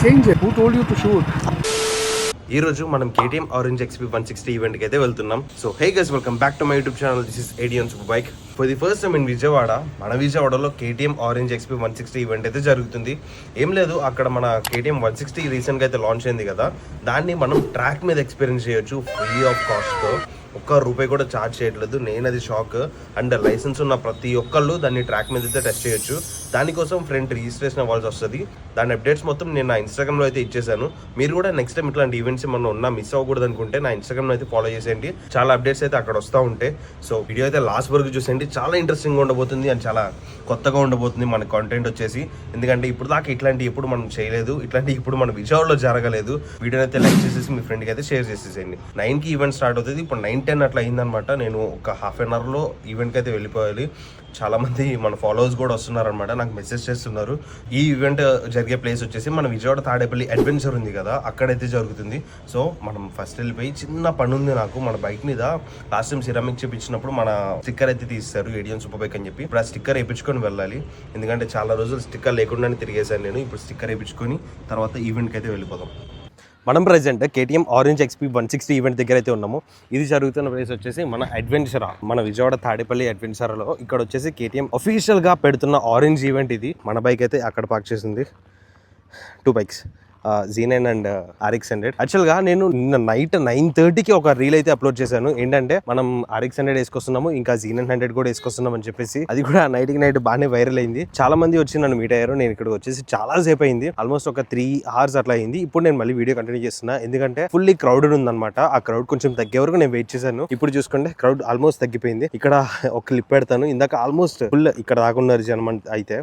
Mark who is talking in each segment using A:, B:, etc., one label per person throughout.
A: change it. Who told you to shoot?
B: ఈ రోజు మనం KTM Orange XP 160 ఈవెంట్ కి అయితే వెళ్తున్నాం. So hey guys, welcome back to my YouTube channel. This is ఏడియన్ super bike. For the first time in Vijayawada, మన విజయవాడలో KTM Orange XP 160 event అయితే జరుగుతుంది. ఏం లేదు, అక్కడ మన KTM 160 రీసెంట్గా అయితే లాంచ్ అయింది కదా, దాన్ని మనం ట్రాక్ మీద ఎక్స్పీరియన్స్ చేయొచ్చు ఫ్రీ ఆఫ్ కాస్ట్తో. ఒక్క రూపాయి కూడా ఛార్జ్ చేయట్లేదు. నేను అది షాక్. అండ్ లైసెన్స్ ఉన్న ప్రతి ఒక్కళ్ళు దాన్ని ట్రాక్ మీద అయితే టెస్ట్ చేయొచ్చు. దానికోసం ఫ్రంట్ రిజిస్ట్రేషన్ అవ్వాల్సి వస్తుంది. దాని అప్డేట్స్ మొత్తం నేను నా ఇన్స్టాగ్రామ్లో అయితే ఇచ్చేసాను. మీరు కూడా నెక్స్ట్ టైం ఇట్లాంటి ఈవెంట్స్ ఏమన్నా ఉన్నా మిస్ అవ్వకూడదు అనుకుంటే నా ఇన్స్టాగ్రామ్లో అయితే ఫాలో చేసేయండి. చాలా అప్డేట్స్ అయితే అక్కడ వస్తూ ఉంటాయి. సో వీడియో అయితే లాస్ట్ వరకు చూసేయండి. చాలా ఇంట్రెస్టింగ్గా ఉండబోతుంది అండ్ చాలా కొత్తగా ఉండబోతుంది మన కాంటెంట్ వచ్చేసి. ఎందుకంటే ఇప్పుడు దాకా ఇట్లాంటి ఎప్పుడు మనం చేయలేదు, ఇట్లాంటి ఇప్పుడు మన విజయవాడలో జరగలేదు. వీడియోని అయితే లైక్ చేసేసి మీ ఫ్రెండ్కి అయితే షేర్ చేసేసేయండి. 9కి ఈవెంట్ స్టార్ట్ అవుతుంది. ఇప్పుడు 9:10 అట్లా అయిందనమాట. నేను ఒక హాఫ్ అన్ అవర్లో ఈవెంట్కి అయితే వెళ్ళిపోవాలి. చాలా మంది మన ఫాలోవర్స్ కూడా వస్తున్నారనమాట, నాకు మెసేజ్ చేస్తున్నారు. ఈ ఈవెంట్ జరిగే ప్లేస్ వచ్చేసి మన విజయవాడ తాడేపల్లి అడ్వెంచర్ ఉంది కదా, అక్కడైతే జరుగుతుంది. సో మనం ఫస్ట్ వెళ్ళిపోయి, చిన్న పని ఉంది నాకు మన బైక్ మీద. లాస్ట్ టైం సిరామిక్ చేపించినప్పుడు మన స్టిక్కర్ అయితే తీస్తారు ఏడియన్ సూపర్ బైక్ అని చెప్పి. ఇప్పుడు ఆ స్టిక్కర్ వేయించుకొని వెళ్ళాలి. ఎందుకంటే చాలా రోజులు స్టిక్కర్ లేకుండానే తిరిగేశాను నేను. ఇప్పుడు స్టిక్కర్ వేయించుకొని తర్వాత ఈవెంట్కి అయితే వెళ్ళిపోదాం. మనం present KTM Orange XP 160 event దగ్గర అయితే ఉన్నాము. ఇది జరుగుతున్న ప్లేస్ వచ్చేసి మన అడ్వెంచరా, మన విజయవాడ తాడేపల్లి అడ్వెంచర్లో. ఇక్కడ వచ్చేసి KTM అఫీషియల్గా పెడుతున్న ఆరెంజ్ ఈవెంట్ ఇది. మన బైక్ అయితే అక్కడ పార్క్ చేసింది. 2 బైక్స్, Z9 అండ్ RX 100. యాక్చువల్గా నేను నిన్న నైట్ 9:30కి ఒక రీల్ అయితే అప్లోడ్ చేశాను. ఏంటంటే మనం RX 100 వేసుకొస్తున్నాము, ఇంకా Z900 కూడా వేసుకొస్తున్నాం అని చెప్పేసి. అది కూడా నైట్కి నైట్ బాగానే వైరల్ అయింది. చాలా మంది వచ్చి నన్ను మీట్ అయ్యారు. నేను ఇక్కడ వచ్చేసి చాలా సేపు అయింది, ఆల్మోస్ట్ ఒక 3 hours అట్లా అయింది. ఇప్పుడు నేను మళ్ళీ వీడియో కంటిన్యూ చేస్తున్నా, ఎందుకంటే ఫుల్లీ క్రౌడెడ్ ఉందన్నమాట. ఆ క్రౌడ్ కొంచెం తగ్గే వరకు నేను వెయిట్ చేశాను. ఇప్పుడు చూసుకుంటే క్రౌడ్ ఆల్మోస్ట్ తగ్గిపోయింది. ఇక్కడ ఒక క్లిప్ పెడతాను. ఇందాక ఆల్మోస్ట్ ఫుల్ ఇక్కడ దాకా ఉన్నారు జనం అయితే.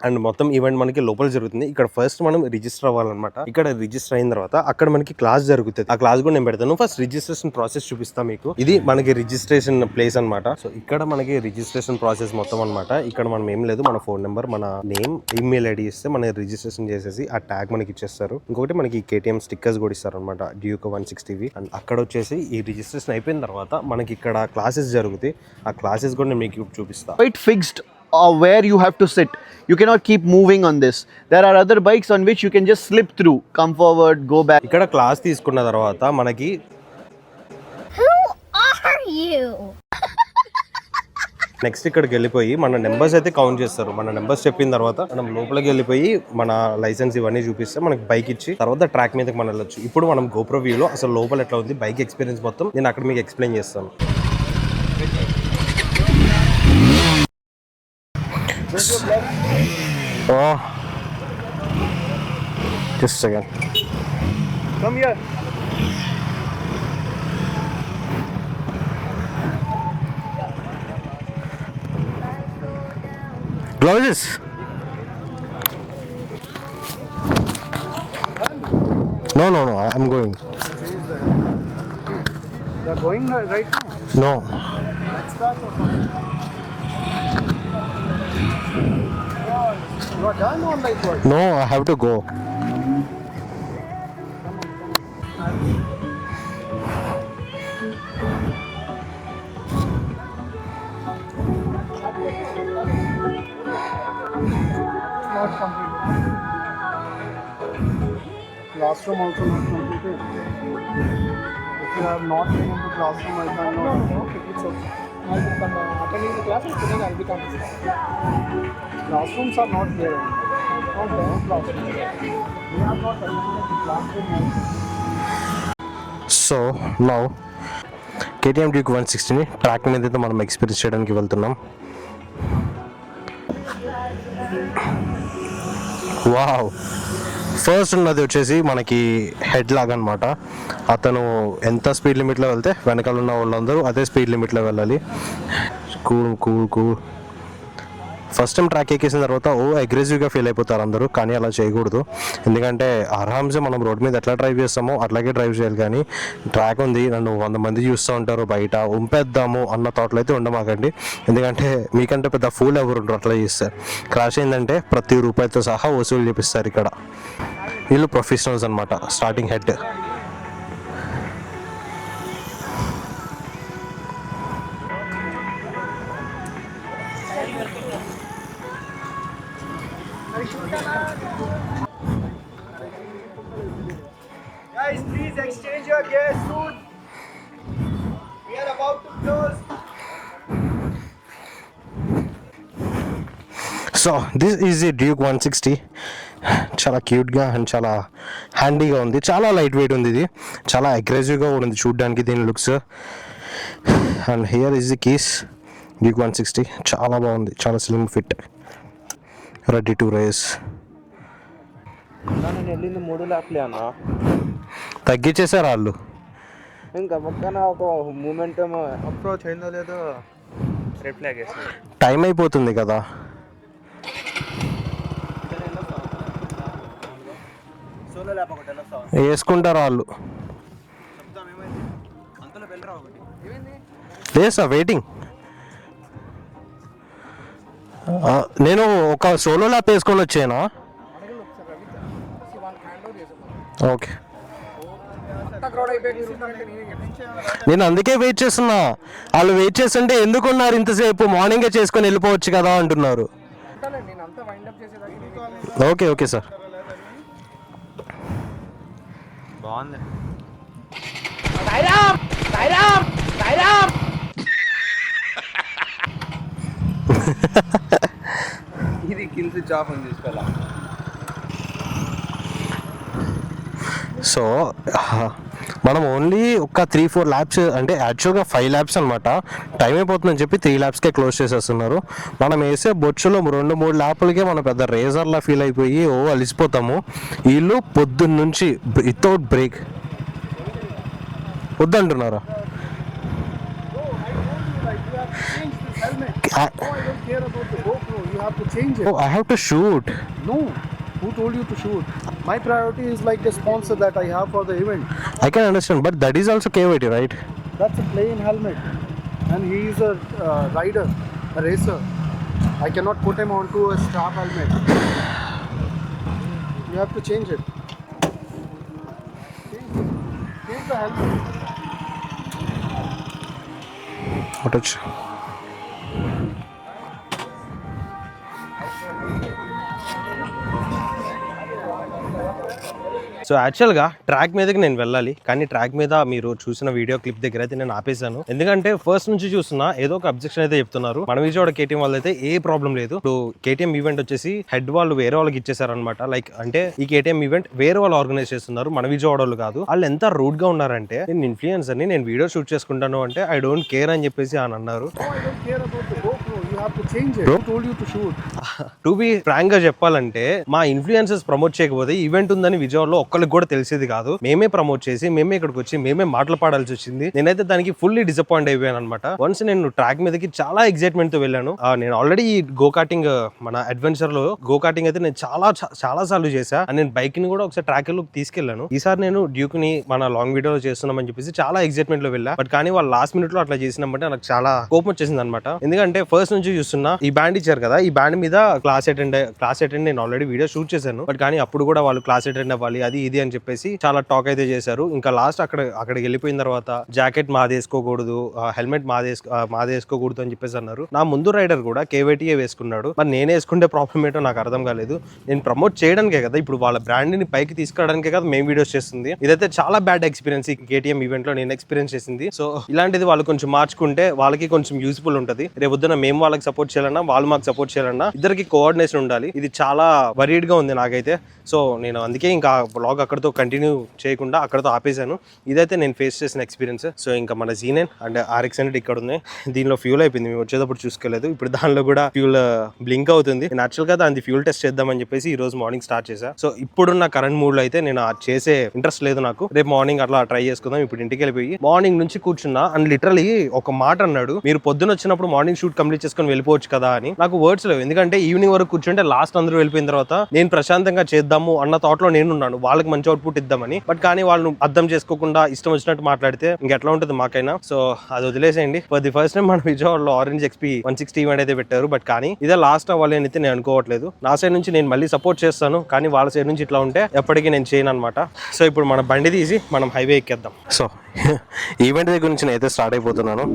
B: అండ్ మొత్తం ఈవెంట్ మనకి లోపల జరుగుతుంది. ఇక్కడ ఫస్ట్ మనం రిజిస్టర్ అవ్వాలన్నమాట. ఇక్కడ రిజిస్టర్ అయిన తర్వాత అక్కడ మనకి క్లాస్ జరుగుతుంది. ఆ క్లాస్ కూడా నేను పెడతాను. ఫస్ట్ రిజిస్ట్రేషన్ ప్రాసెస్ చూపిస్తాను మీకు. ఇది మనకి రిజిస్ట్రేషన్ ప్లేస్ అనమాట. సో ఇక్కడ మనకి రిజిస్ట్రేషన్ ప్రాసెస్ మొత్తం అనమాట. ఇక్కడ మనం ఏం లేదు, మన ఫోన్ నెంబర్, మన నేమ్, ఈమెయిల్ ఐడి ఇస్తే మన రిజిస్ట్రేషన్ చేసేసి ఆ ట్యాగ్ మనకి ఇచ్చేస్తారు. ఇంకొకటి మనకి KTM స్టిక్కర్స్ కూడా ఇస్తారు అనమాట, డ్యూక్ 160. అండ్ అక్కడ వచ్చేసి ఈ రిజిస్ట్రేషన్ అయిపోయిన తర్వాత మనకి ఇక్కడ క్లాసెస్ జరుగుతాయి. ఆ క్లాసెస్ కూడా నేను మీకు చూపిస్తాను.
C: Quite fixed where you have to sit. You cannot keep moving on this. There are other bikes on which you can just slip through, come forward, go back.
B: ఇక్కడ క్లాస్ తీసుకున్న తర్వాత మనకి
D: Who are you?
B: నెక్స్ట్ ఇక్కడికి వెళ్ళిపోయి మన numbers అయితే count చేస్తారు. మన నెంబర్స్ చెప్పిన తర్వాత మనం లోపలికి వెళ్ళిపోయి మన లైసెన్స్ ఇవన్నీ చూపిస్తే మనకి బైక్ ఇచ్చి తర్వాత ట్రాక్ మీదకి మనం వెళ్ళొచ్చు. ఇప్పుడు మనం GoPro వ్యూలో అసలు లోపల ఎట్లా ఉంది, బైక్ ఎక్స్పీరియన్స్ మొత్తం నేను అక్కడ మీకు ఎక్స్ప్లెయిన్ చేస్తాను. Oh, just a second.
C: Come here.
B: Gloves. No, I'm going.
A: You are going right now?
B: No.
A: You are done on like what?
B: No, I have to go.
A: Not completed. Classroom also not completed. If you have not been into classroom, I cannot.
E: No, okay, it's okay. I'll be attending the class and then I'll be coming.
A: Classrooms are not there. Not there. Classroom. We have not attended the classroom.
B: So now KTM Duke 160ని track మీద అయితే మనం experience చేయడానికి వెళ్తున్నాం. Wow, first ఉన్నది వచ్చేసి మనకి head log అనమాట. అతను ఎంత స్పీడ్ లిమిట్లో వెళ్తే వెనకాల ఉన్న వాళ్ళందరూ అదే స్పీడ్ లిమిట్లో వెళ్ళాలి. కూల్. ఫస్ట్ టైం ట్రాక్ ఎక్కేసిన తర్వాత అగ్రెసివ్గా ఫీల్ అయిపోతారు అందరూ, కానీ అలా చేయకూడదు. ఎందుకంటే ఆరామ్సే మనం రోడ్ మీద ఎట్లా డ్రైవ్ చేస్తామో అట్లాగే డ్రైవ్ చేయాలి. కానీ ట్రాక్ ఉంది, నన్ను 100 మంది చూస్తూ ఉంటారు బయట, ఉంపేద్దాము అన్న థాట్లో అయితే ఉండమాకండి. ఎందుకంటే మీకంటే పెద్ద ఫూల్ ఎవరు ఉండరు అట్లా చేస్తారు. క్రాష్ అయిందంటే ప్రతి రూపాయితో సహా వసూలు చేపిస్తారు. ఇక్కడ వీళ్ళు ప్రొఫెషనల్స్ అనమాట. Starting head
C: exchange your gears soon. We are about to close.
B: So this is the Duke 160. చాలా క్యూట్గా అండ్ చాలా హ్యాండీగా ఉంది, చాలా లైట్ వెయిట్ ఉంది, ఇది చాలా అగ్రెసివ్గా కూడా ఉంది చూడడానికి దీని looks. And here is the keys. Duke 160 చాలా బాగుంది, చాలా slim fit, ready to race.
E: నేను వెళ్ళింది 3 ల్యాప్లే అన్న.
B: తగ్గించేసారు వాళ్ళు.
E: ఇంకా పక్కన ఒక మూమెంట్ అప్రోచ్ అయిందో లేదో రెడ్ ఫ్లాగ్ వేస్తుంది.
B: టైం అయిపోతుంది కదా.
E: సోలో ల్యాప్ ఒకటి వెళ్ళొస్తా.
B: వేసుకుంటారు వాళ్ళు.
E: అంతలో వెళ్ళరా ఒకటి.
B: లేదు సార్, వెయిటింగ్. నేను ఒక సోలో ల్యాప్ వేసుకొని వచ్చానా? ఓకే, నేను అందుకే వెయిట్ చేస్తున్నా. వాళ్ళు వెయిట్ చేస్తుంటే ఎందుకున్నారు ఇంతసేపు, మార్నింగే చేసుకొని వెళ్ళిపోవచ్చు కదా అంటున్నారు. Okay okay sir.
E: బాగుంది. ఇది కిల్ స్విచ్ ఆఫ్ అని తీసుకోవాలా.
B: సో మనం ఓన్లీ ఒక 3-4 ల్యాబ్స్, అంటే యాక్చువల్గా 5 ల్యాబ్స్ అనమాట. టైం అయిపోతుందని చెప్పి 3 ల్యాబ్స్కే క్లోజ్ చేసేస్తున్నారు. మనం వేసే బొచ్చులో 2-3 ల్యాపులకే మనం పెద్ద రేజర్లా ఫీల్ అయిపోయి అలిసిపోతాము. వీళ్ళు పొద్దున్న నుంచి వితౌట్ బ్రేక్ వద్దంటున్నారు.
A: I don't care about the GoPro. You have to change it.
B: I have to shoot.
A: No. Who told you to shoot? My priority is like the sponsor that I have for the event.
B: I can understand, but that is also KVT, right?
A: That's a plain helmet. And he is a rider, a racer. I cannot put him onto a strap helmet. You have to change it. Change the helmet.
B: What is? So యాక్చువల్గా track మీదకి నేను వెళ్ళాలి, కానీ track మీద మీరు చూసిన video clip దగ్గర అయితే నేను ఆపేసాను. ఎందుకంటే ఫస్ట్ నుంచి చూస్తున్నా ఏదో ఒక అబ్జెక్షన్ అయితే చెప్తున్నారు. మన విజయవాడ కేటీఎం వాళ్ళు అయితే ఏ ప్రాబ్లం లేదు. ఇప్పుడు కేటీఎం ఈవెంట్ వచ్చేసి హెడ్ వాళ్ళు వేరే వాళ్ళకి ఇచ్చేసారనమాట. లైక్ అంటే ఈ కేటీఎం ఈవెంట్ వేరే వాళ్ళు ఆర్గనైజ్ చేస్తున్నారు, మన విజయవాడ వాళ్ళు కాదు. వాళ్ళు ఎంత రూడ్ గా ఉన్నారంటే, నేను ఇన్ఫ్లుయెన్సర్ ని, నేను వీడియో షూట్ చేసుకుంటాను అంటే ఐ డోంట్ కేర్ అని చెప్పేసి అని అన్నారు.
A: No, I don't care about the GoPro. You have to change it. Who told you to shoot?
B: To be frank గా చెప్పాలంటే మా ఇన్ఫ్లుయెన్సర్స్ ప్రమోట్ చేయకపోతే ఈవెంట్ ఉందని విజయవాడలో ఒక్కరికి కూడా తెలిసేది కాదు. మేమే ప్రమోట్ చేసి మేమే ఇక్కడికి వచ్చి మేమే మాటలు పాడాల్సి వచ్చింది. నేనైతే దానికి ఫుల్లీ డిసప్పాయింట్ అయిపోయాను అనమాట. వన్స్ నేను ట్రాక్ మీదకి చాలా ఎక్సైట్మెంట్ తో వెళ్ళాను. నేను ఆల్రెడీ గో కార్టింగ్, మన అడ్వెంచర్ లో గో కార్టింగ్ అయితే నేను చాలా సార్లు చేశా. నేను బైక్ ని కూడా ఒకసారి ట్రాక్ లో తీసుకెళ్లాను. ఈసారి నేను డ్యూక్ ని మన లాంగ్ వీడియోలో చేస్తున్నామని చెప్పేసి చాలా ఎక్సైట్మెంట్ లో వెళ్ళా. బట్ కానీ వాళ్ళు లాస్ట్ మినిట్ లో అట్లా చేసినామంటే నాకు చాలా కోపం వచ్చేసింది అనమాట. ఎందుకంటే ఫస్ట్ నుంచి చూస్తున్నా ఈ బ్యాండ్ ఇచ్చారు కదా, ఈ బ్యాండ్ మీద క్లాస్ అటెండ్ నేను ఆల్రెడీ వీడియో షూట్ చేశాను. బట్ కానీ అప్పుడు కూడా వాళ్ళు క్లాస్ అటెండ్ అవ్వాలి అది ఇది అని చెప్పేసి చాలా టాక్ అయితే చేశారు. ఇంకా లాస్ట్ అక్కడికి వెళ్ళిపోయిన తర్వాత జాకెట్ మాదేసుకోకూడదు, హెల్మెట్ మాదేసుకోకూడదు అని చెప్పేసి అన్నారు. నా ముందు రైడర్ కూడా కేవైటీఏ వేసుకున్నాడు. మరి నేను వేసుకుంటే ప్రాబ్లం ఏంటో నాకు అర్థం కాలేదు. నేను ప్రమోట్ చేయడానికే కదా, ఇప్పుడు వాళ్ళ బ్రాండ్ ని పైకి తీసుకురావడానికే కదా మేము వీడియోస్ చేస్తుంది. ఇదైతే చాలా బ్యాడ్ ఎక్స్పీరియన్స్ ఈ కేటీఎం ఈవెంట్ లో నేను ఎక్స్పీరియన్స్ చేసింది. సో ఇలాంటిది వాళ్ళు కొంచెం మార్చుకుంటే వాళ్ళకి కొంచెం యూస్ఫుల్ ఉంటుంది. రేపొద్దున మేము వాళ్ళకి సపోర్ట్ చేయాలన్నా, వాళ్ళు మాకు సపోర్ట్ చేయాలన్నా ఇద్దరికి కోఆర్డినేషన్ ఉండాలి. ఇది చాలా వరీడ్ గా ఉంది నాకైతే. సో నేను అందుకే ఇంకా బ్లాగ్ అక్కడితో కంటిన్యూ చేయకుండా అక్కడతో ఆపేశాను. ఇదైతే నేను ఫేస్ చేసిన ఎక్స్పీరియన్స్. సో ఇంకా మన Z9 అండ్ RX హండ్రెడ్ ఇక్కడ ఉంది. దీనిలో ఫ్యూల్ అయిపోయింది, మేము వచ్చేటప్పుడు చూసుకోలేదు. ఇప్పుడు దానిలో కూడా ఫ్యూల్ బ్లింక్ అవుతుంది. నేను యాక్చువల్ గా దాని ఫ్యూల్ టెస్ట్ చేద్దామని చెప్పేసి ఈ రోజు మార్నింగ్ స్టార్ట్ చేశా. సో ఇప్పుడున్న కరెంట్ మూడ్ లో అయితే నేను చేసే ఇంట్రెస్ట్ లేదు నాకు. రేపు మార్నింగ్ అట్లా ట్రై చేసుకుందాం. ఇప్పుడు ఇంటికి వెళ్ళిపోయి మార్నింగ్ నుంచి కూర్చున్నా అండ్ లిటరలీ ఒక మాట అన్నాడు, మీరు పొద్దున వచ్చినప్పుడు మార్నింగ్ షూట్ కంప్లీట్ చేసుకొని వెళ్ళిపోవచ్చు కదా అని. నాకు వర్డ్స్ లేవు, ఎందుకంటే ఈవినింగ్ వరకు కూర్చుంటే లాస్ట్ అందరూ వెళ్ళిపోయిన తర్వాత నేను ప్రశాంతంగా చేద్దాము అన్న థాట్ లో నేనున్నాను, వాళ్ళకి మంచి అవుట్పుట్ ఇద్దామని. బట్ కానీ వాళ్ళు అర్థం చేసుకోకుండా ఇష్టం వచ్చినట్టు మాట్లాడితే ఇంకెట్లా ఉంటుంది మాకైనా. సో అది వదిలేసేయండి. ఫర్ ది ఫస్ట్ టైం మన విజయవాడలో ఆరెంజ్ XP 160 ఈవెంట్ అయితే పెట్టారు. బట్ కానీ ఇదే లాస్ట్ అవ్వాలి అని అయితే నేను అనుకోవట్లేదు. నా సైడ్ నుంచి నేను మళ్ళీ సపోర్ట్ చేస్తాను, కానీ వాళ్ళ సైడ్ నుంచి ఇట్లా ఉంటే ఎప్పటికీ నేను చేయను అనమాట. సో ఇప్పుడు మన బండి తీసి మనం హైవే ఎక్కేద్దాం. సో ఈవెంట్ దగ్గర నుంచి నేను అయితే స్టార్ట్ అయిపోతున్నాను.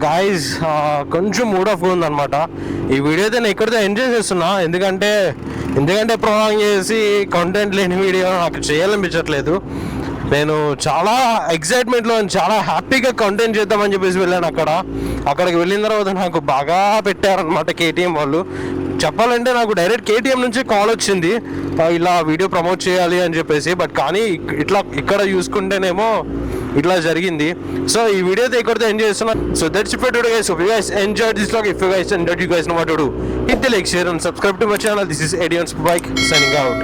B: గాయస్ కొంచెం మూడ్ ఆఫ్ ఉందన్నమాట. ఈ వీడియో అయితే నేను ఎక్కడితో ఎంజాయ్ చేస్తున్నా, ఎందుకంటే ప్రొలాంగ్ చేసి కంటెంట్ లేని వీడియో నాకు చేయాలనిపించట్లేదు. నేను చాలా ఎక్సైట్మెంట్లో చాలా హ్యాపీగా కంటెంట్ చేద్దామని చెప్పేసి వెళ్ళాను. అక్కడికి వెళ్ళిన తర్వాత నాకు బాగా పెట్టారనమాట కేటీఎం వాళ్ళు. చెప్పాలంటే నాకు డైరెక్ట్ కేటీఎం నుంచి కాల్ వచ్చింది, ఇలా వీడియో ప్రమోట్ చేయాలి అని చెప్పేసి. బట్ కానీ ఇక్కడ చూసుకుంటేనేమో ఇట్లా జరిగింది. సో ఈ వీడియో అయితే ఇక్కడితో ఎంజాయ్ చేస్తున్నా. So that's it for today guys. If you guys enjoyed this vlog, if you guys enjoyed, you guys know what to do. Hit the like, share and subscribe to my channel. This is Adion's Bike signing out.